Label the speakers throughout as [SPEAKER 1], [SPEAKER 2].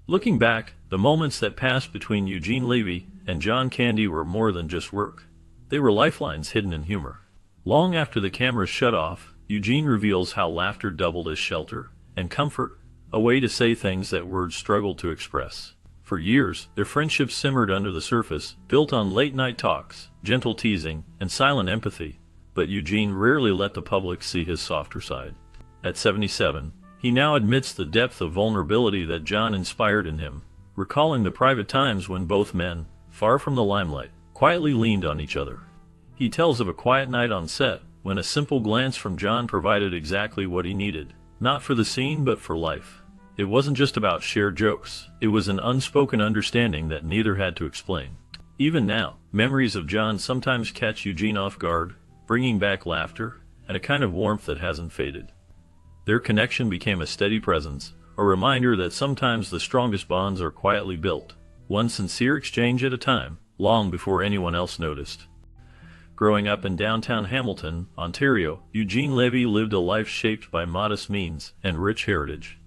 [SPEAKER 1] Looking back, the moments that passed between Eugene Levy and John Candy were more than just work. They were lifelines hidden in humor. Long after the cameras shut off, Eugene reveals how laughter doubled as shelter and comfort, a way to say things that words struggled to express. For years, their friendship simmered under the surface, built on late-night talks, gentle teasing, and silent empathy, but Eugene rarely let the public see his softer side. At 77, he now admits the depth of vulnerability that John inspired in him, recalling the private times when both men, far from the limelight, quietly leaned on each other. He tells of a quiet night on set, when a simple glance from John provided exactly what he needed, not for the scene but for life. It wasn't just about shared jokes, it was an unspoken understanding that neither had to explain. Even now, memories of John sometimes catch Eugene off guard, bringing back laughter and a kind of warmth that hasn't faded. Their connection became a steady presence, a reminder that sometimes the strongest bonds are quietly built, one sincere exchange at a time, long before anyone else noticed. Growing up in downtown Hamilton, Ontario, Eugene Levy lived a life shaped by modest means and rich heritage.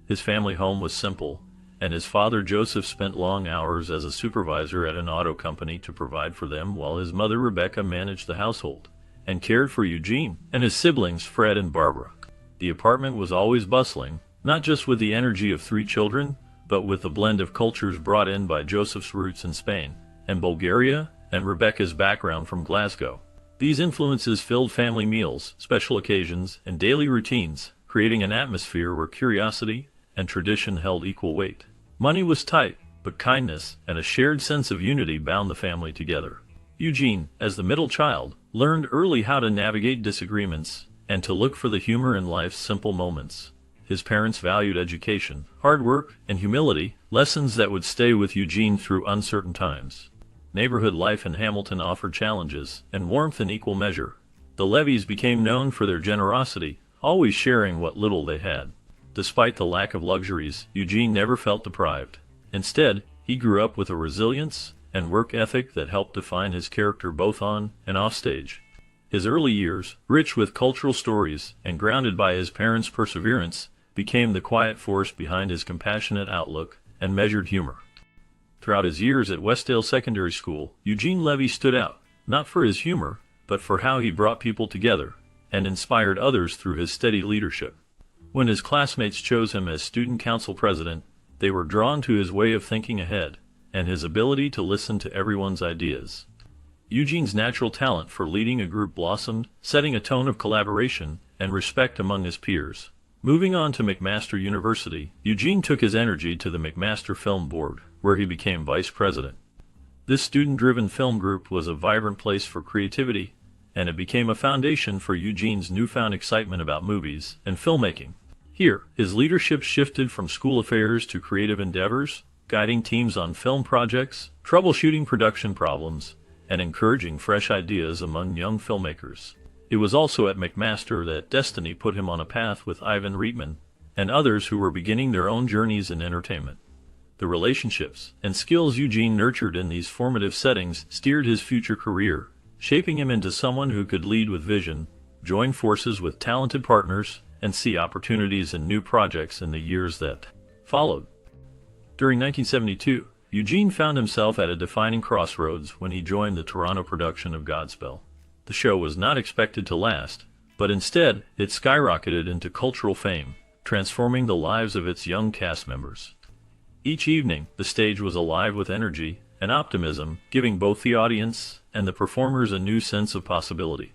[SPEAKER 1] His family home was simple, and his father Joseph spent long hours as a supervisor at an auto company to provide for them, while his mother Rebecca managed the household and cared for Eugene and his siblings Fred and Barbara. The apartment was always bustling, not just with the energy of 3 children, but with the blend of cultures brought in by Joseph's roots in Spain and Bulgaria and Rebecca's background from Glasgow. These influences filled family meals, special occasions, and daily routines, creating an atmosphere where curiosity and tradition held equal weight. Money was tight, but kindness and a shared sense of unity bound the family together. Eugene, as the middle child, learned early how to navigate disagreements and to look for the humor in life's simple moments. His parents valued education, hard work, and humility, lessons that would stay with Eugene through uncertain times. Neighborhood life in Hamilton offered challenges and warmth in equal measure. The Levys became known for their generosity, always sharing what little they had. Despite the lack of luxuries, Eugene never felt deprived. Instead, he grew up with a resilience and work ethic that helped define his character both on and off stage. His early years, rich with cultural stories and grounded by his parents' perseverance, became the quiet force behind his compassionate outlook and measured humor. Throughout his years at Westdale Secondary School, Eugene Levy stood out, not for his humor, but for how he brought people together and inspired others through his steady leadership. When his classmates chose him as student council president, they were drawn to his way of thinking ahead and his ability to listen to everyone's ideas. Eugene's natural talent for leading a group blossomed, setting a tone of collaboration and respect among his peers. Moving on to McMaster University, Eugene took his energy to the McMaster Film Board, where he became vice president. This student-driven film group was a vibrant place for creativity, and it became a foundation for Eugene's newfound excitement about movies and filmmaking. Here, his leadership shifted from school affairs to creative endeavors, guiding teams on film projects, troubleshooting production problems, and encouraging fresh ideas among young filmmakers. It was also at McMaster that destiny put him on a path with Ivan Reitman and others who were beginning their own journeys in entertainment. The relationships and skills Eugene nurtured in these formative settings steered his future career, shaping him into someone who could lead with vision, join forces with talented partners, and see opportunities in new projects in the years that followed. During 1972, Eugene found himself at a defining crossroads when he joined the Toronto production of Godspell. The show was not expected to last, but instead, it skyrocketed into cultural fame, transforming the lives of its young cast members. Each evening, the stage was alive with energy and optimism, giving both the audience and the performers a new sense of possibility.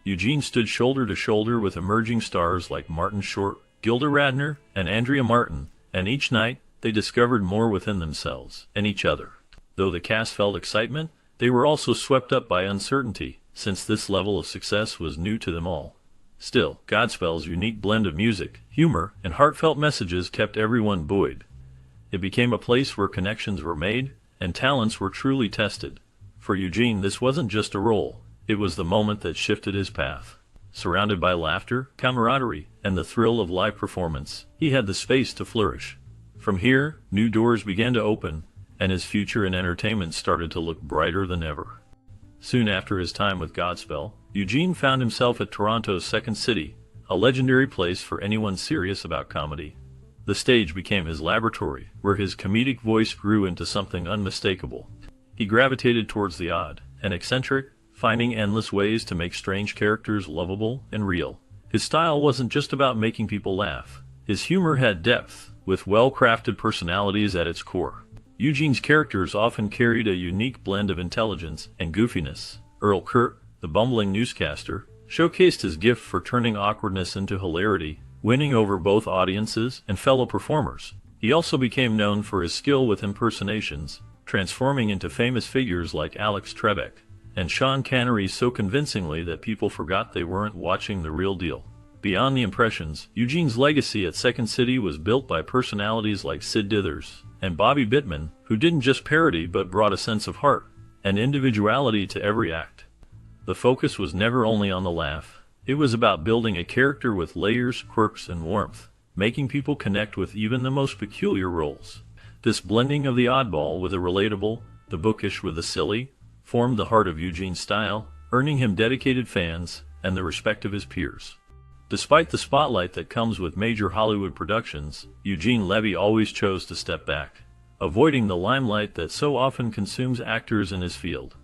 [SPEAKER 1] Eugene stood shoulder to shoulder with emerging stars like Martin Short, Gilda Radner, and Andrea Martin, and each night, they discovered more within themselves and each other. Though the cast felt excitement, they were also swept up by uncertainty, since this level of success was new to them all. Still, Godspell's unique blend of music, humor, and heartfelt messages kept everyone buoyed. It became a place where connections were made and talents were truly tested. For Eugene, this wasn't just a role, it was the moment that shifted his path. Surrounded by laughter, camaraderie, and the thrill of live performance, he had the space to flourish. From here, new doors began to open, and his future in entertainment started to look brighter than ever. Soon after his time with Godspell, Eugene found himself at Toronto's Second City, a legendary place for anyone serious about comedy. The stage became his laboratory, where his comedic voice grew into something unmistakable. He gravitated towards the odd and eccentric, finding endless ways to make strange characters lovable and real. His style wasn't just about making people laugh. His humor had depth, with well-crafted personalities at its core. Eugene's characters often carried a unique blend of intelligence and goofiness. Earl Kurt, the bumbling newscaster, showcased his gift for turning awkwardness into hilarity, winning over both audiences and fellow performers. He also became known for his skill with impersonations, transforming into famous figures like Alex Trebek and Sean Connery so convincingly that people forgot they weren't watching the real deal. Beyond the impressions, Eugene's legacy at Second City was built by personalities like Sid Dithers and Bobby Bittman, who didn't just parody but brought a sense of heart and individuality to every act. The focus was never only on the laugh. It was about building a character with layers, quirks, and warmth, making people connect with even the most peculiar roles. This blending of the oddball with the relatable, the bookish with the silly, formed the heart of Eugene's style, earning him dedicated fans and the respect of his peers. Despite the spotlight that comes with major Hollywood productions, Eugene Levy always chose to step back, avoiding the limelight that so often consumes actors in his field.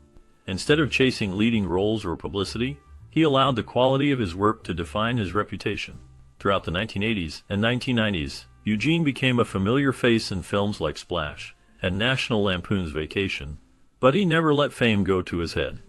[SPEAKER 1] Instead of chasing leading roles or publicity, he allowed the quality of his work to define his reputation. Throughout the 1980s and 1990s, Eugene became a familiar face in films like Splash and National Lampoon's Vacation, but he never let fame go to his head.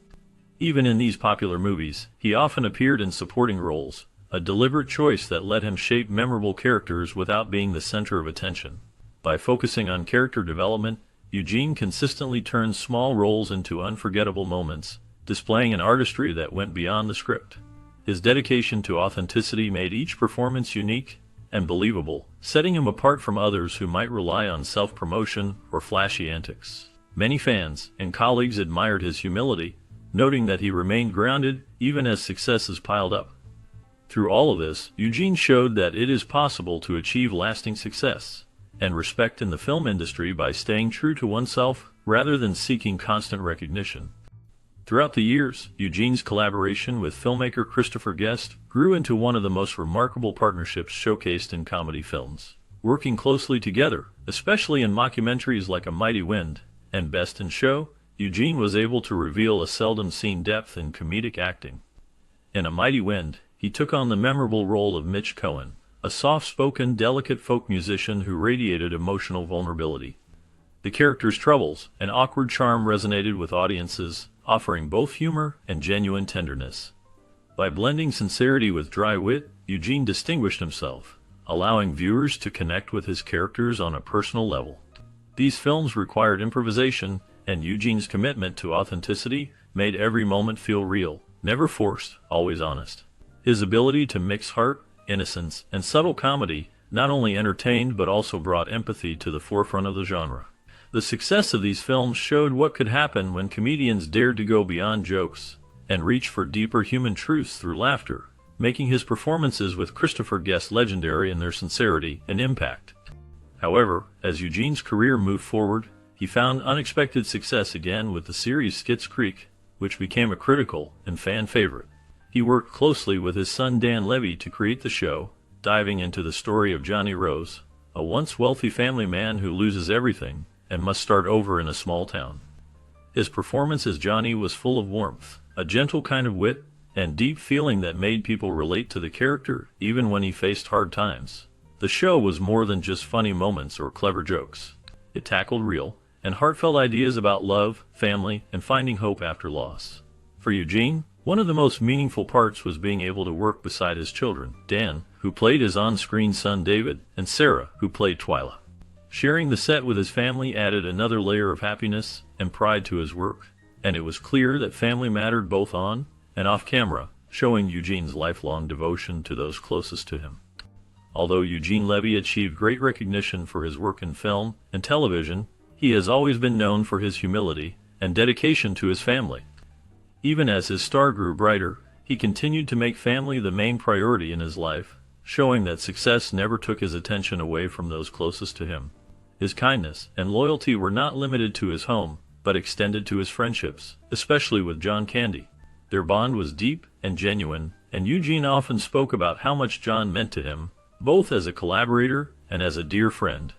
[SPEAKER 1] Even in these popular movies, he often appeared in supporting roles, a deliberate choice that let him shape memorable characters without being the center of attention. By focusing on character development, Eugene consistently turned small roles into unforgettable moments, displaying an artistry that went beyond the script. His dedication to authenticity made each performance unique and believable, setting him apart from others who might rely on self-promotion or flashy antics. Many fans and colleagues admired his humility, noting that he remained grounded even as successes piled up. Through all of this, Eugene showed that it is possible to achieve lasting success and respect in the film industry by staying true to oneself rather than seeking constant recognition. Throughout the years, Eugene's collaboration with filmmaker Christopher Guest grew into one of the most remarkable partnerships showcased in comedy films. Working closely together, especially in mockumentaries like A Mighty Wind and Best in Show, Eugene was able to reveal a seldom-seen depth in comedic acting. In A Mighty Wind, he took on the memorable role of Mitch Cohen, a soft-spoken, delicate folk musician who radiated emotional vulnerability. The character's troubles and awkward charm resonated with audiences, offering both humor and genuine tenderness. By blending sincerity with dry wit, Eugene distinguished himself, allowing viewers to connect with his characters on a personal level. These films required improvisation, and Eugene's commitment to authenticity made every moment feel real, never forced, always honest. His ability to mix heart, innocence, and subtle comedy not only entertained but also brought empathy to the forefront of the genre. The success of these films showed what could happen when comedians dared to go beyond jokes and reach for deeper human truths through laughter, making his performances with Christopher Guest legendary in their sincerity and impact. However, as Eugene's career moved forward, he found unexpected success again with the series Schitt's Creek, which became a critical and fan favorite. He worked closely with his son Dan Levy to create the show, diving into the story of Johnny Rose, a once wealthy family man who loses everything and must start over in a small town. His performance as Johnny was full of warmth, a gentle kind of wit, and deep feeling that made people relate to the character even when he faced hard times. The show was more than just funny moments or clever jokes. It tackled real and heartfelt ideas about love, family, and finding hope after loss. For Eugene, one of the most meaningful parts was being able to work beside his children, Dan, who played his on-screen son David, and Sarah, who played Twyla. Sharing the set with his family added another layer of happiness and pride to his work, and it was clear that family mattered both on and off camera, showing Eugene's lifelong devotion to those closest to him. Although Eugene Levy achieved great recognition for his work in film and television, he has always been known for his humility and dedication to his family. Even as his star grew brighter, he continued to make family the main priority in his life, showing that success never took his attention away from those closest to him. His kindness and loyalty were not limited to his home, but extended to his friendships, especially with John Candy. Their bond was deep and genuine, and Eugene often spoke about how much John meant to him, both as a collaborator and as a dear friend.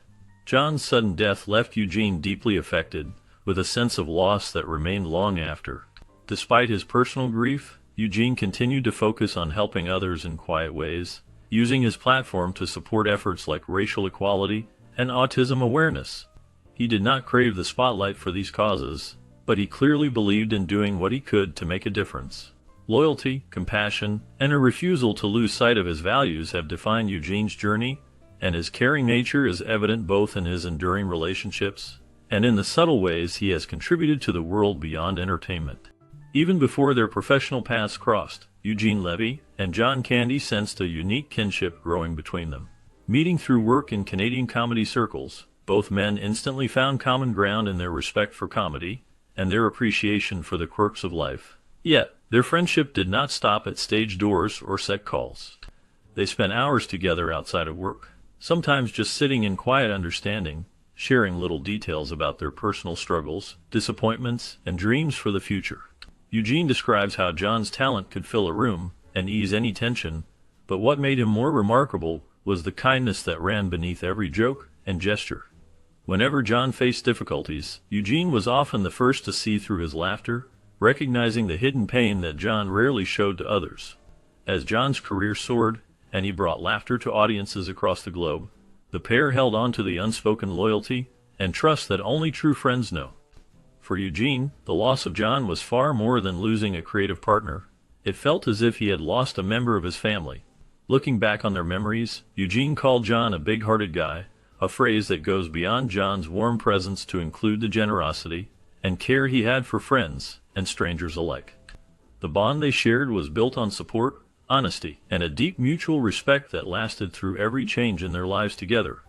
[SPEAKER 1] John's sudden death left Eugene deeply affected, with a sense of loss that remained long after. Despite his personal grief, Eugene continued to focus on helping others in quiet ways, using his platform to support efforts like racial equality and autism awareness. He did not crave the spotlight for these causes, but he clearly believed in doing what he could to make a difference. Loyalty, compassion, and a refusal to lose sight of his values have defined Eugene's journey, and his caring nature is evident both in his enduring relationships and in the subtle ways he has contributed to the world beyond entertainment. Even before their professional paths crossed, Eugene Levy and John Candy sensed a unique kinship growing between them. Meeting through work in Canadian comedy circles, both men instantly found common ground in their respect for comedy and their appreciation for the quirks of life. Yet, their friendship did not stop at stage doors or set calls. They spent hours together outside of work, sometimes just sitting in quiet understanding, sharing little details about their personal struggles, disappointments, and dreams for the future. Eugene describes how John's talent could fill a room and ease any tension, but what made him more remarkable was the kindness that ran beneath every joke and gesture. Whenever John faced difficulties, Eugene was often the first to see through his laughter, recognizing the hidden pain that John rarely showed to others. As John's career soared, and he brought laughter to audiences across the globe, the pair held on to the unspoken loyalty and trust that only true friends know. For Eugene, the loss of John was far more than losing a creative partner. It felt as if he had lost a member of his family. Looking back on their memories, Eugene called John a big-hearted guy, a phrase that goes beyond John's warm presence to include the generosity and care he had for friends and strangers alike. The bond they shared was built on support, honesty, and a deep mutual respect that lasted through every change in their lives together.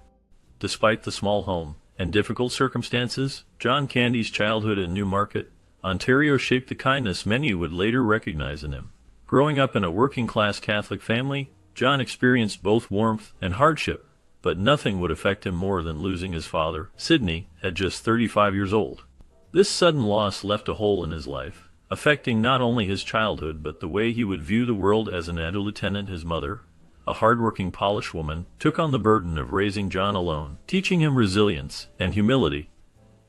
[SPEAKER 1] Despite the small home and difficult circumstances, John Candy's childhood in Newmarket, Ontario shaped the kindness many would later recognize in him. Growing up in a working-class Catholic family, John experienced both warmth and hardship, but nothing would affect him more than losing his father, Sidney, at just 35 years old. This sudden loss left a hole in his life, affecting not only his childhood but the way he would view the world. As an adult lieutenant, his mother, a hard-working Polish woman, took on the burden of raising John alone, teaching him resilience and humility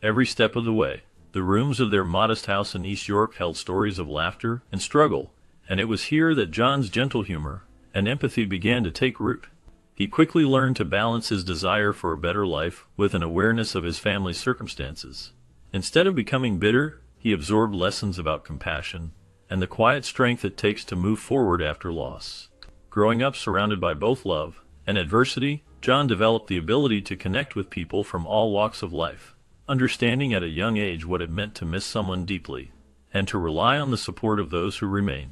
[SPEAKER 1] every step of the way. The rooms of their modest house in East York held stories of laughter and struggle, and it was here that John's gentle humor and empathy began to take root. He quickly learned to balance his desire for a better life with an awareness of his family's circumstances. Instead of becoming bitter, he absorbed lessons about compassion and the quiet strength it takes to move forward after loss. Growing up surrounded by both love and adversity, John developed the ability to connect with people from all walks of life, understanding at a young age what it meant to miss someone deeply and to rely on the support of those who remain.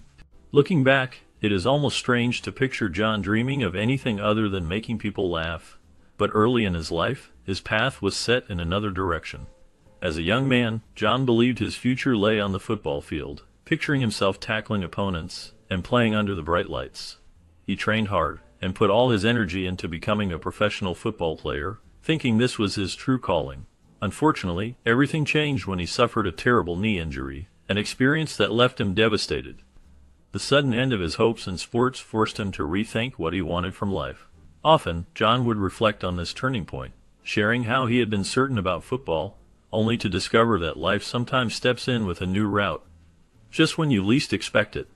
[SPEAKER 1] Looking back, it is almost strange to picture John dreaming of anything other than making people laugh, but early in his life, his path was set in another direction. As a young man, John believed his future lay on the football field, picturing himself tackling opponents and playing under the bright lights. He trained hard and put all his energy into becoming a professional football player, thinking this was his true calling. Unfortunately, everything changed when he suffered a terrible knee injury, an experience that left him devastated. The sudden end of his hopes in sports forced him to rethink what he wanted from life. Often, John would reflect on this turning point, sharing how he had been certain about football, only to discover that life sometimes steps in with a new route, just when you least expect it.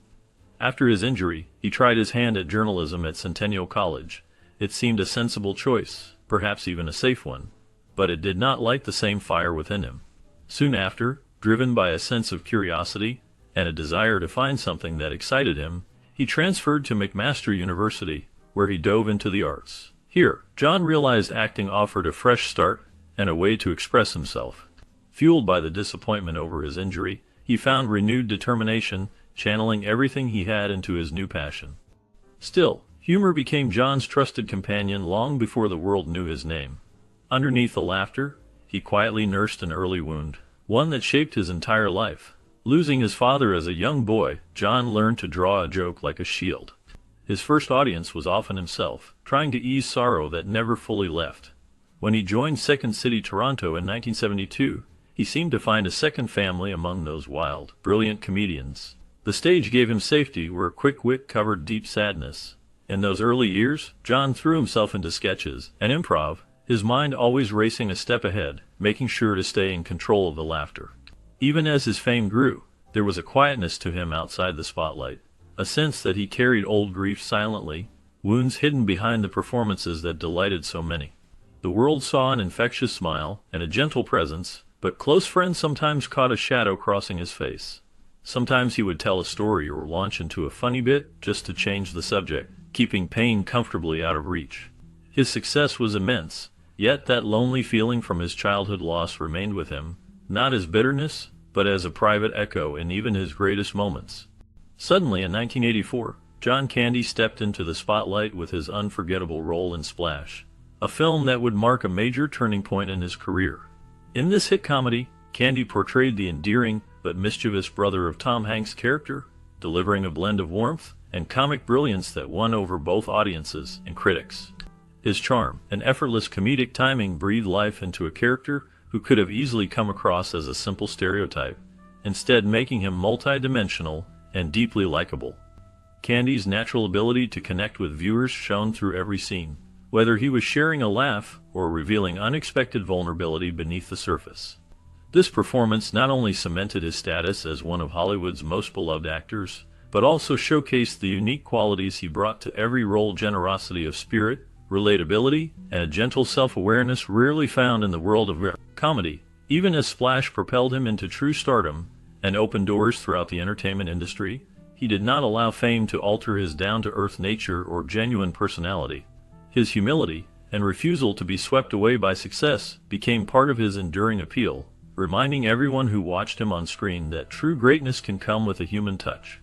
[SPEAKER 1] After his injury, he tried his hand at journalism at Centennial College. It seemed a sensible choice, perhaps even a safe one, but it did not light the same fire within him. Soon after, driven by a sense of curiosity and a desire to find something that excited him, he transferred to McMaster University, where he dove into the arts. Here, John realized acting offered a fresh start and a way to express himself. Fueled by the disappointment over his injury, he found renewed determination, channeling everything he had into his new passion. Still, humor became John's trusted companion long before the world knew his name. Underneath the laughter, he quietly nursed an early wound, one that shaped his entire life. Losing his father as a young boy, John learned to draw a joke like a shield. His first audience was often himself, trying to ease sorrow that never fully left. When he joined Second City Toronto in 1972, he seemed to find a second family among those wild, brilliant comedians. The stage gave him safety where quick wit covered deep sadness, In those early years, John threw himself into sketches and improv, his mind always racing a step ahead, making sure to stay in control of the laughter. Even as his fame grew, there was a quietness to him outside the spotlight, a sense that he carried old griefs silently, wounds hidden behind the performances that delighted so many. The world saw an infectious smile and a gentle presence, but close friends sometimes caught a shadow crossing his face. Sometimes he would tell a story or launch into a funny bit just to change the subject, keeping pain comfortably out of reach. His success was immense, yet that lonely feeling from his childhood loss remained with him, not as bitterness, but as a private echo in even his greatest moments. Suddenly, in 1984, John Candy stepped into the spotlight with his unforgettable role in Splash, a film that would mark a major turning point in his career. In this hit comedy, Candy portrayed the endearing but mischievous brother of Tom Hanks' character, delivering a blend of warmth and comic brilliance that won over both audiences and critics. His charm and effortless comedic timing breathed life into a character who could have easily come across as a simple stereotype, instead making him multi-dimensional and deeply likable. Candy's natural ability to connect with viewers shone through every scene, whether he was sharing a laugh or revealing unexpected vulnerability beneath the surface. This performance not only cemented his status as one of Hollywood's most beloved actors, but also showcased the unique qualities he brought to every role: generosity of spirit, relatability, and a gentle self-awareness rarely found in the world of comedy. Even as Splash propelled him into true stardom and opened doors throughout the entertainment industry, he did not allow fame to alter his down-to-earth nature or genuine personality. His humility and refusal to be swept away by success became part of his enduring appeal, reminding everyone who watched him on screen that true greatness can come with a human touch.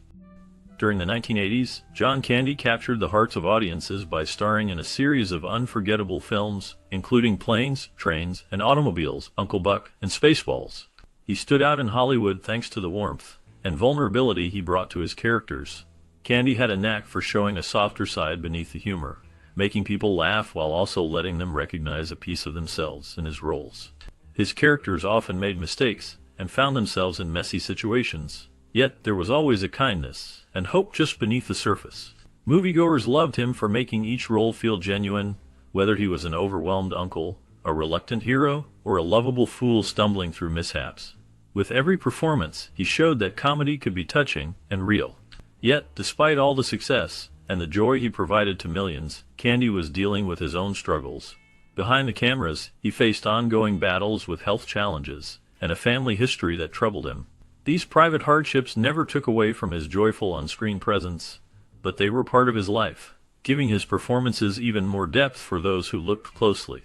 [SPEAKER 1] During the 1980s, John Candy captured the hearts of audiences by starring in a series of unforgettable films, including Planes, Trains, and Automobiles, Uncle Buck, and Spaceballs. He stood out in Hollywood thanks to the warmth and vulnerability he brought to his characters. Candy had a knack for showing a softer side beneath the humor, making people laugh while also letting them recognize a piece of themselves in his roles. His characters often made mistakes and found themselves in messy situations, yet there was always a kindness and hope just beneath the surface. Moviegoers loved him for making each role feel genuine, whether he was an overwhelmed uncle, a reluctant hero, or a lovable fool stumbling through mishaps. With every performance, he showed that comedy could be touching and real. Yet, despite all the success and the joy he provided to millions, Candy was dealing with his own struggles. Behind the cameras, he faced ongoing battles with health challenges and a family history that troubled him. These private hardships never took away from his joyful on-screen presence, but they were part of his life, giving his performances even more depth for those who looked closely.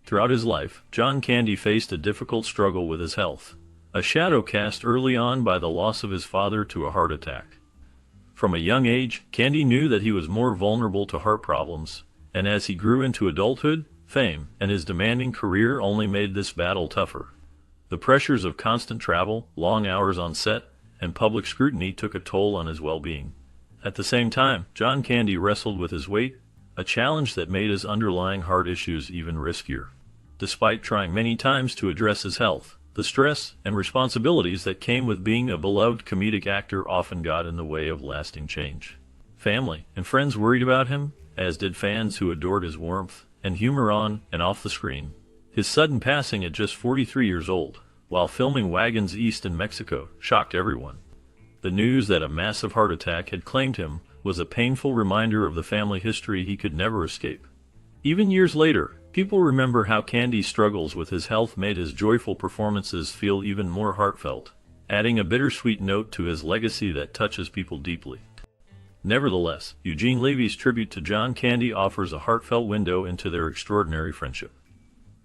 [SPEAKER 1] Throughout his life, John Candy faced a difficult struggle with his health, a shadow cast early on by the loss of his father to a heart attack. From a young age, Candy knew that he was more vulnerable to heart problems, and as he grew into adulthood, fame and his demanding career only made this battle tougher. The pressures of constant travel, long hours on set, and public scrutiny took a toll on his well-being. At the same time, John Candy wrestled with his weight, a challenge that made his underlying heart issues even riskier. Despite trying many times to address his health, the stress and responsibilities that came with being a beloved comedic actor often got in the way of lasting change. Family and friends worried about him, as did fans who adored his warmth and humor on and off the screen. His sudden passing at just 43 years old, while filming Wagons East in Mexico, shocked everyone. The news that a massive heart attack had claimed him was a painful reminder of the family history he could never escape. Even years later, people remember how Candy's struggles with his health made his joyful performances feel even more heartfelt, adding a bittersweet note to his legacy that touches people deeply. Nevertheless, Eugene Levy's tribute to John Candy offers a heartfelt window into their extraordinary friendship.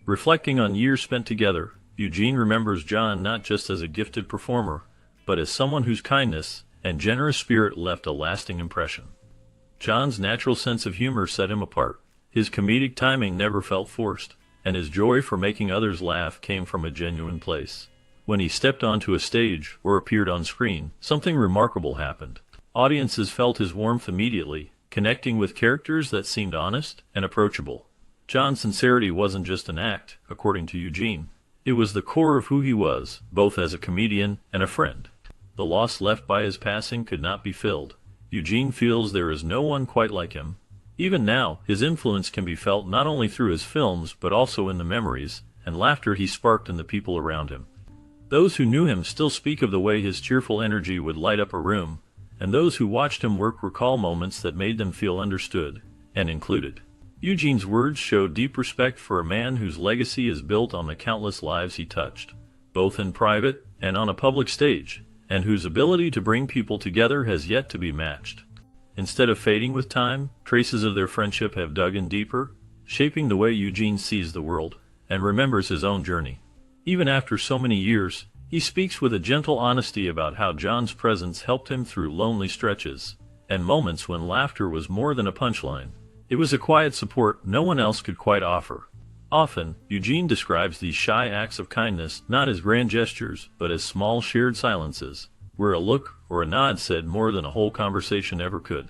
[SPEAKER 1] Reflecting on years spent together, Eugene remembers John not just as a gifted performer, but as someone whose kindness and generous spirit left a lasting impression. John's natural sense of humor set him apart. His comedic timing never felt forced, and his joy for making others laugh came from a genuine place. When he stepped onto a stage or appeared on screen, something remarkable happened. Audiences felt his warmth immediately, connecting with characters that seemed honest and approachable. John's sincerity wasn't just an act, according to Eugene. It was the core of who he was, both as a comedian and a friend. The loss left by his passing could not be filled. Eugene feels there is no one quite like him, Even now, his influence can be felt not only through his films but also in the memories and laughter he sparked in the people around him. Those who knew him still speak of the way his cheerful energy would light up a room, and those who watched him work recall moments that made them feel understood and included. Eugene's words show deep respect for a man whose legacy is built on the countless lives he touched, both in private and on a public stage, and whose ability to bring people together has yet to be matched. Instead of fading with time, traces of their friendship have dug in deeper, shaping the way Eugene sees the world and remembers his own journey. Even after so many years, he speaks with a gentle honesty about how John's presence helped him through lonely stretches and moments when laughter was more than a punchline. It was a quiet support no one else could quite offer. Often, Eugene describes these shy acts of kindness not as grand gestures, but as small shared silences, where a look or a nod said more than a whole conversation ever could.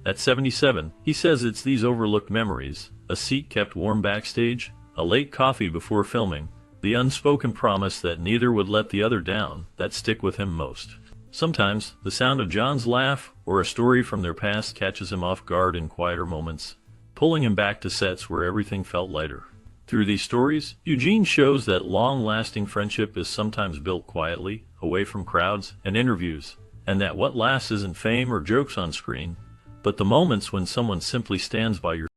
[SPEAKER 1] At 77, he says it's these overlooked memories, a seat kept warm backstage, a late coffee before filming, the unspoken promise that neither would let the other down, that stick with him most. Sometimes, the sound of John's laugh or a story from their past catches him off guard in quieter moments, pulling him back to sets where everything felt lighter. Through these stories, Eugene shows that long-lasting friendship is sometimes built quietly, away from crowds and interviews, and that what lasts isn't fame or jokes on screen, but the moments when someone simply stands by your